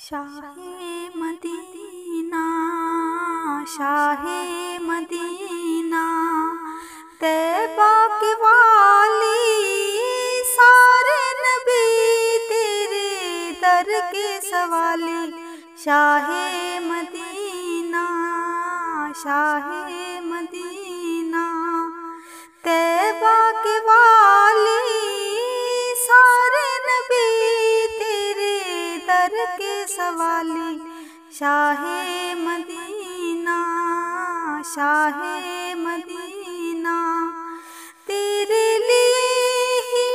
Shah Medina, Shah Medina, तैबा के वाली, सारे नबी तेरे दर के सवाली। शाहे मदीना, शाहे मदीना, तैबा के वाली, सारे नबी तेरे दर के सवाली। शाहे मदीना, शाहे मदीना, तेरे लिए ही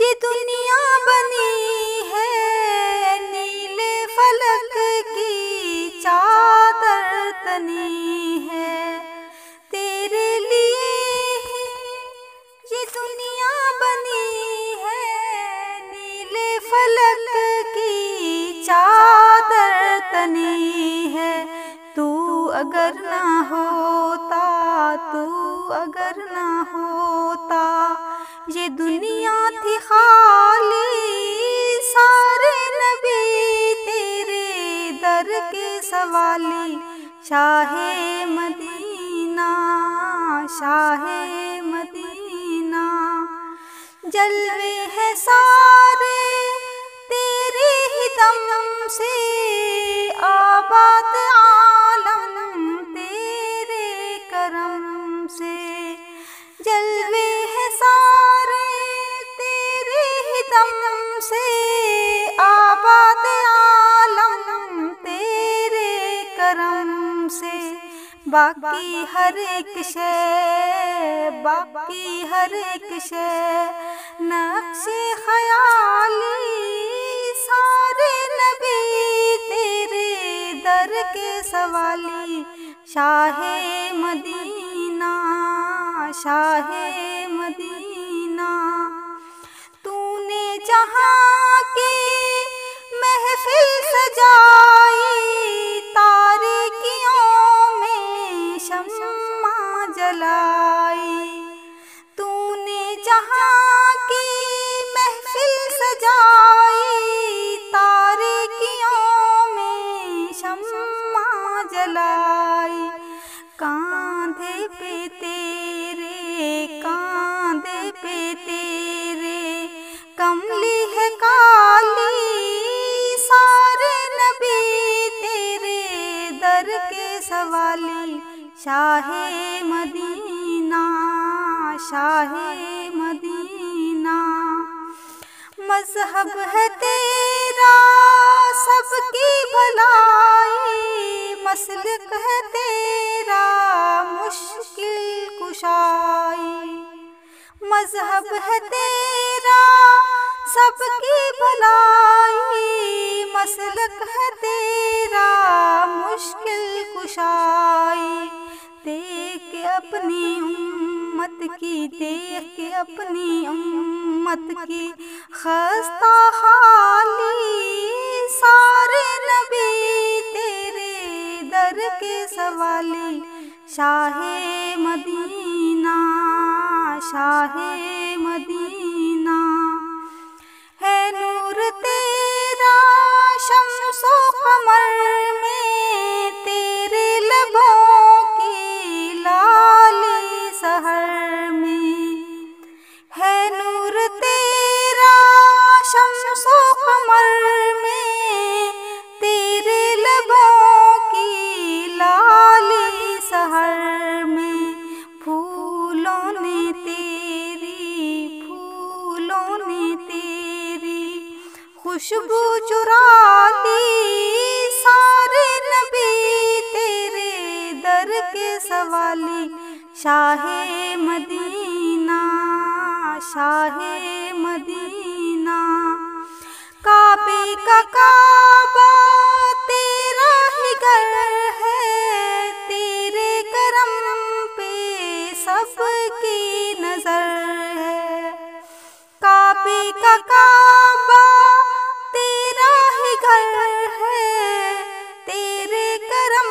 ये दुनिया बनी है, नीले फलक की चादर तनी है। तेरे लिए ही ये दुनिया बनी है, नीले फलक की चादर तनी है। तू अगर ना होता, तू अगर ना होता, ये दुनिया थी खाली, सारे नबी तेरे दर के सवाली। शाहे मदीना, शाहे मदीना, जलवे हैं सारे तेरे ही दम से, आबाद आलम तेरे करम से। जलवे हैं सारे तेरे ही दम से, आबाद आलम तेरे करम से। बाकी हर एक शय, बाकी हर एक शय नक्शे ख़याली, सारे नबी तेरे दर के सवाली। शाहे मदीना, शाहे मदीना, तूने जहाँ की महफिल सजाई, तारीकियों में शम्मा जलाई। तूने जहाँ की महफिल सजाई, तारीकियों में शम्मा जलाई। कांधे पे तेरे, कांधे पे तेरे कमली है काली, सारे नबी तेरे दर के सवाली। शाहे मदीना, शाहे मदीना, मज़हब है तेरा सबकी भलाई, मसलक है तेरा मुश्किल कुशाई। मज़हब है तेरा सबकी भलाई, मसलक है तेरा मुश्किल कुशाई। देख के अपनी उम्मत की, देख के अपनी उम्मत की खस्ता हाली, सारे नबी तेरे दर के सवाली। शाहे मदीना, शाहे मदीना, है नूर तेरा शम्सो कमर में, तेरे लबों की लाली सहर में। है नूर तेरा शम्सो कमर में, तेरे लबों की लाली सहर में। फूलों ने तेरी, फूलों ने तेरी खुशबू चुरा ली, सारे नबी तेरे दर के सवाली। शाहे मदीना, शाहे मदीना, काबे का काबा तेरा ही घर है, तेरे करम पे सबकी नजर है। काबे का काबा तेरा ही घर है, तेरे करम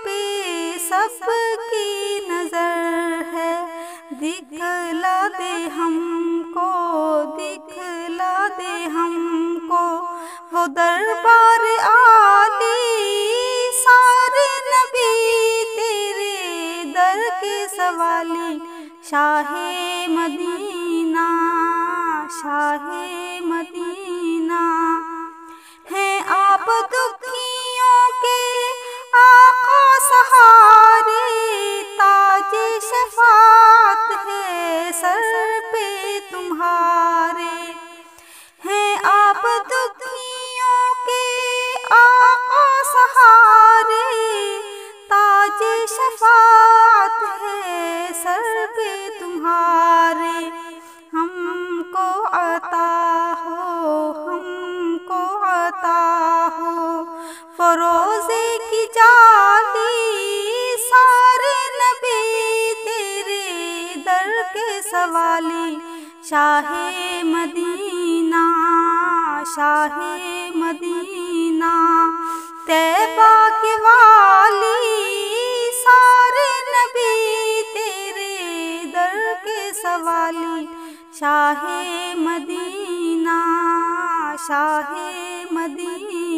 पे सबकी नजर है। दिखला दे हमको, दिखला दे हमको वो वो दरबार आली, सारे नबी तेरे दर के सवाली। शाहे मदीना, शाहे मदीना, हैं आप दुखियों के आका सहारे, ताजे शफात है सर पे तुम्हारे। हैं आप दुखियों के आका सहारे, ताजे शफात है सर पे तुम्हारे। हमको अता हो, हमको अता हो फरोज़े की जाली, सारे नबी तेरे दर के सवाली। शाहे मदीना, शाहे मदीना, तैबा के वाली, सारे नबी तेरे दर के सवाली। Shah Medina, Shah Medina.